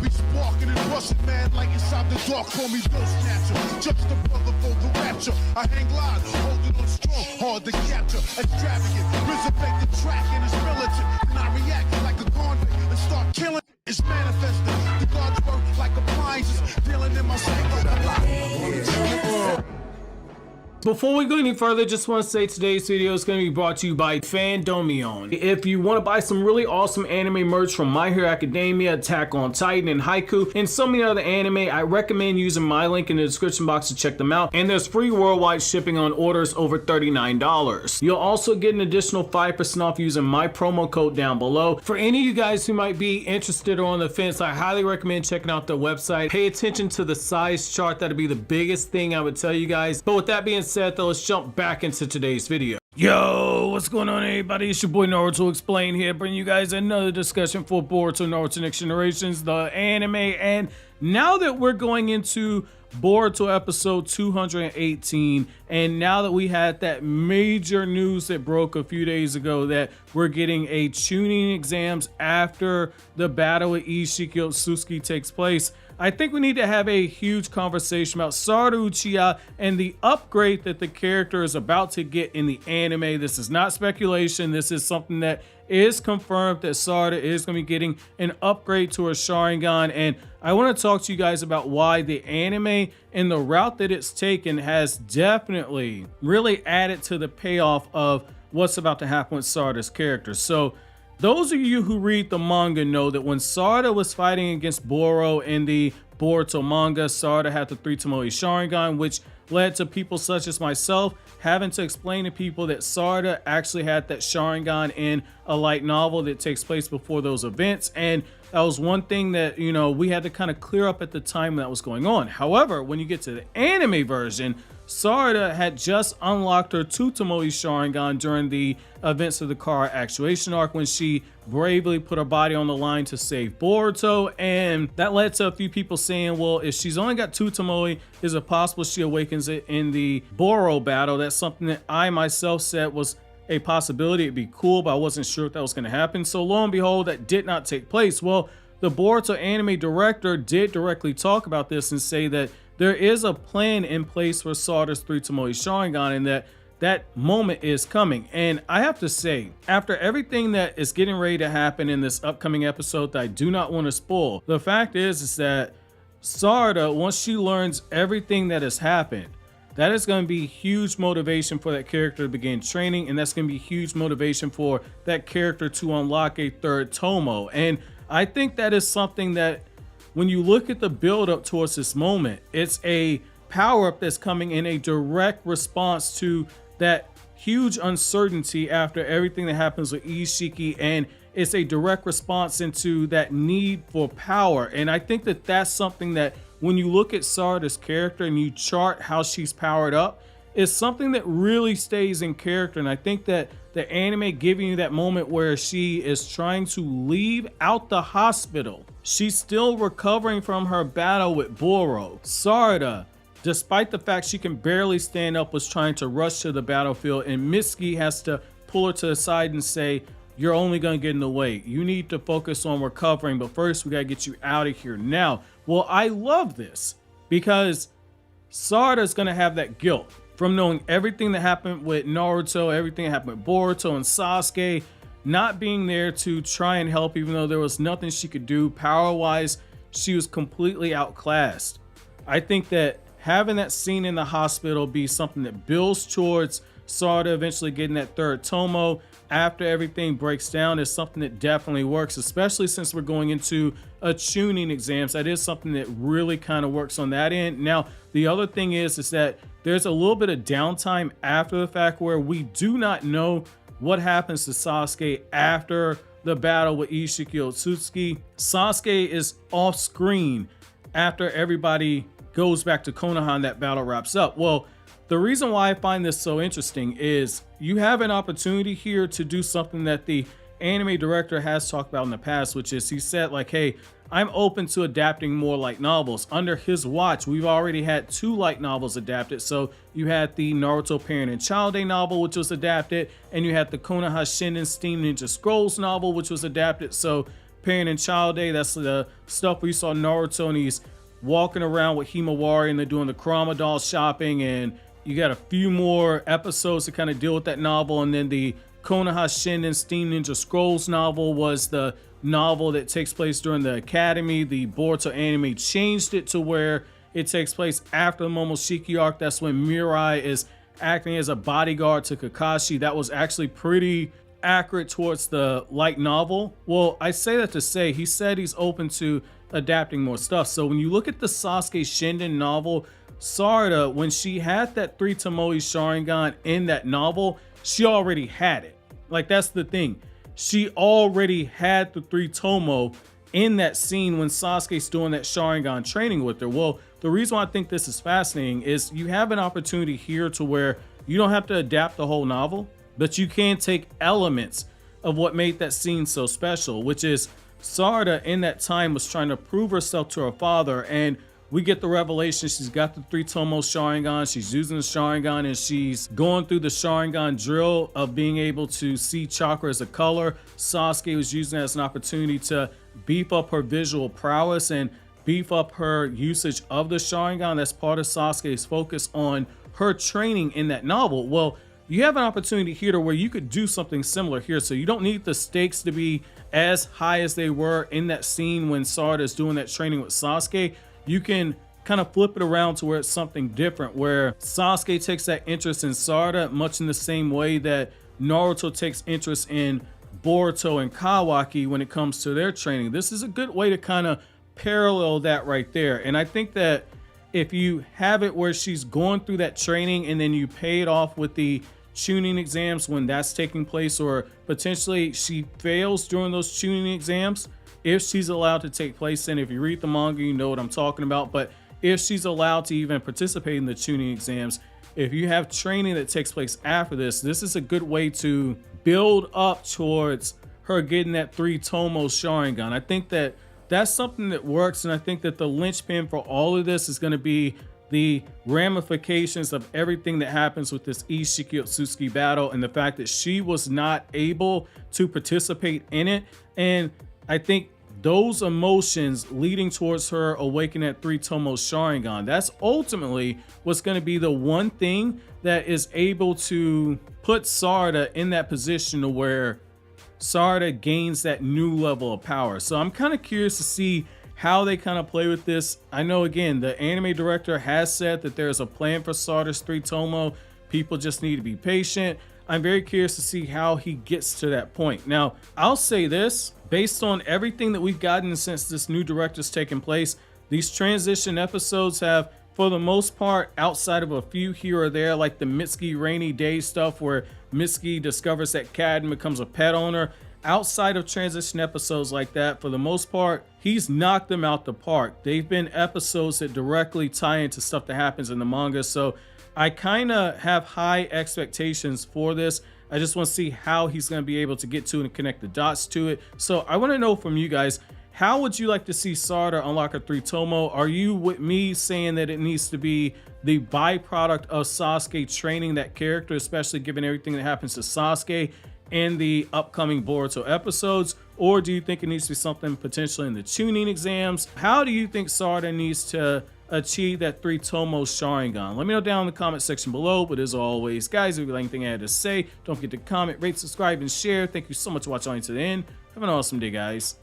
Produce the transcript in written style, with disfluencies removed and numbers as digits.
Be sparking and rushing mad like inside the dark. Call me Bill Snatcher, just a brother for the rapture. I hang live, holding on strong, hard to capture. Extravagant, resurrect the track and it's militant. And I react like a convict and start killing. It's manifested. The gods work like appliances, dealing in my psycho. Before we go any further, just want to say today's video is going to be brought to you by Fandomion. If you want to buy some really awesome anime merch from My Hero Academia, Attack on Titan, and Haiku, and so many other anime, I recommend using my link in the description box to check them out. And there's free worldwide shipping on orders over $39. You'll also get an additional 5% off using my promo code down below. For any of you guys who might be interested or on the fence, I highly recommend checking out their website. Pay attention to the size chart. That'd be the biggest thing I would tell you guys. But with that being said, though, let's jump back into today's video. Yo, what's going on, everybody? It's your boy Naruto Explain here, bringing you guys another discussion for Boruto Naruto Next Generations, the anime. And now that we're going into Boruto episode 218, and now that we had that major news that broke a few days ago that we're getting a tuning exams after the battle with Isshiki Sasuke takes place, I think we need to have a huge conversation about Sarada Uchiha and the upgrade that the character is about to get in the anime. This is not speculation. This is something that is confirmed that Sarada is going to be getting an upgrade to her sharingan. And I want to talk to you guys about why the anime and the route that it's taken has definitely really added to the payoff of what's about to happen with Sarada's character. So those of you who read the manga know that when Sarada was fighting against Boro in the Boruto manga, Sarada had the 3 tomoe sharingan, which led to people such as myself having to explain to people that Sarada actually had that sharingan in a light novel that takes place before those events. And that was one thing that, you know, we had to kind of clear up at the time that was going on. However, when you get to the anime version, Sarada had just unlocked her 2 tomoe sharingan during the events of the car actuation arc when she bravely put her body on the line to save Boruto. And that led to a few people saying, well, if she's only got 2 tomoe, is it possible she awakens it in the Boro battle? That's something that I myself said was a possibility. It'd be cool, but I wasn't sure if that was going to happen. So lo and behold, that did not take place. Well, the Boruto anime director did directly talk about this and say that there is a plan in place for Sarada's 3 tomoe sharingan and that moment is coming. And I have to say, after everything that is getting ready to happen in this upcoming episode that I do not want to spoil, the fact is that Sarada, once she learns everything that has happened, that is going to be huge motivation for that character to begin training, and that's going to be huge motivation for that character to unlock a 3rd tomoe. And I think that is something that, when you look at the build up towards this moment, it's a power up that's coming in a direct response to that huge uncertainty after everything that happens with Isshiki, and it's a direct response into that need for power. And I think that that's something that, when you look at Sarada's character and you chart how she's powered up, is something that really stays in character. And I think that the anime giving you that moment where she is trying to leave out the hospital, she's still recovering from her battle with Boro. Sarada, despite the fact she can barely stand up, was trying to rush to the battlefield, and Mitsuki has to pull her to the side and say, you're only going to get in the way. You need to focus on recovering, but first we got to get you out of here now. Well, I love this because Sarada's going to have that guilt from knowing everything that happened with Naruto, everything that happened with Boruto and Sasuke, not being there to try and help, even though there was nothing she could do. Power-wise, she was completely outclassed. I think that having that scene in the hospital be something that builds towards Sarada eventually getting that 3rd tomoe after everything breaks down is something that definitely works, especially since we're going into a tuning exams. That is something that really kind of works on that end. Now, the other thing is that there's a little bit of downtime after the fact where we do not know what happens to Sasuke after the battle with Isshiki Sasuke. Sasuke is off screen after everybody goes back to Konoha and that battle wraps up. Well, the reason why I find this so interesting is you have an opportunity here to do something that the anime director has talked about in the past, which is he said, like, hey, I'm open to adapting more light novels. Under his watch, we've already had 2 light novels adapted. So you had the Naruto Parent and Child Day novel, which was adapted, and you had the Konoha Shinden Steam Ninja Scrolls novel, which was adapted. So Parent and Child Day. That's the stuff we saw Naruto and he's walking around with Himawari and they're doing the Kurama doll shopping, and you got a few more episodes to kind of deal with that novel. And then the Konoha Shinden Steam Ninja Scrolls novel was the novel that takes place during the academy. The Boruto anime changed it to where it takes place after the Momoshiki arc. That's when Mirai is acting as a bodyguard to Kakashi. That was actually pretty accurate towards the light novel. Well, I say that to say he said he's open to adapting more stuff. So when you look at the Sasuke Shinden novel, Sarada, when she had that 3 tomoe sharingan in that novel, she already had it. Like, that's the thing. She already had the 3 tomoe in that scene when Sasuke's doing that sharingan training with her. Well, the reason why I think this is fascinating is you have an opportunity here to where you don't have to adapt the whole novel, but you can take elements of what made that scene so special, which is Sarada in that time was trying to prove herself to her father, and we get the revelation she's got the 3 tomoe sharingan, she's using the sharingan, and she's going through the sharingan drill of being able to see chakra as a color. Sasuke was using it as an opportunity to beef up her visual prowess and beef up her usage of the sharingan. That's part of Sasuke's focus on her training in that novel. Well, you have an opportunity here to where you could do something similar here. So you don't need the stakes to be as high as they were in that scene when Sarada is doing that training with Sasuke. You can kind of flip it around to where it's something different, where Sasuke takes that interest in Sarada much in the same way that Naruto takes interest in Boruto and Kawaki when it comes to their training. This is a good way to kind of parallel that right there. And I think that if you have it where she's going through that training and then you pay it off with the tuning exams when that's taking place, or potentially she fails during those tuning exams, if she's allowed to take place in, if you read the manga, you know what I'm talking about. But if she's allowed to even participate in the tuning exams, if you have training that takes place after this, this is a good way to build up towards her getting that 3 tomoe sharingan. I think that that's something that works, and I think that the linchpin for all of this is going to be the ramifications of everything that happens with this Isshiki Otsutsuki battle and the fact that she was not able to participate in it. And I think those emotions leading towards her awakening at 3 tomoe sharingan, that's ultimately what's going to be the one thing that is able to put Sarada in that position to where Sarada gains that new level of power. So I'm kind of curious to see how they kind of play with this. I know, again, the anime director has said that there's a plan for Sarada's 3 tomoe. People just need to be patient. I'm very curious to see how he gets to that point. Now, I'll say this, based on everything that we've gotten since this new director's taken place, these transition episodes have, for the most part, outside of a few here or there, like the Mitsuki Rainy Day stuff where Mitsuki discovers that Cat and becomes a pet owner, outside of transition episodes like that, for the most part, he's knocked them out the park. They've been episodes that directly tie into stuff that happens in the manga. So I kind of have high expectations for this. I just want to see how he's going to be able to get to and connect the dots to it. So I want to know from you guys, how would you like to see Sarada unlock a 3 tomoe? Are you with me saying that it needs to be the byproduct of Sasuke training that character, especially given everything that happens to Sasuke in the upcoming Boruto episodes? Or do you think it needs to be something potentially in the tuning exams? How do you think Sarada needs to achieve that 3 tomoe sharingan? Let me know down in the comment section below. But as always, guys, if you like anything I had to say, don't forget to comment, rate, subscribe, and share. Thank you so much for watching to the end. Have an awesome day, guys.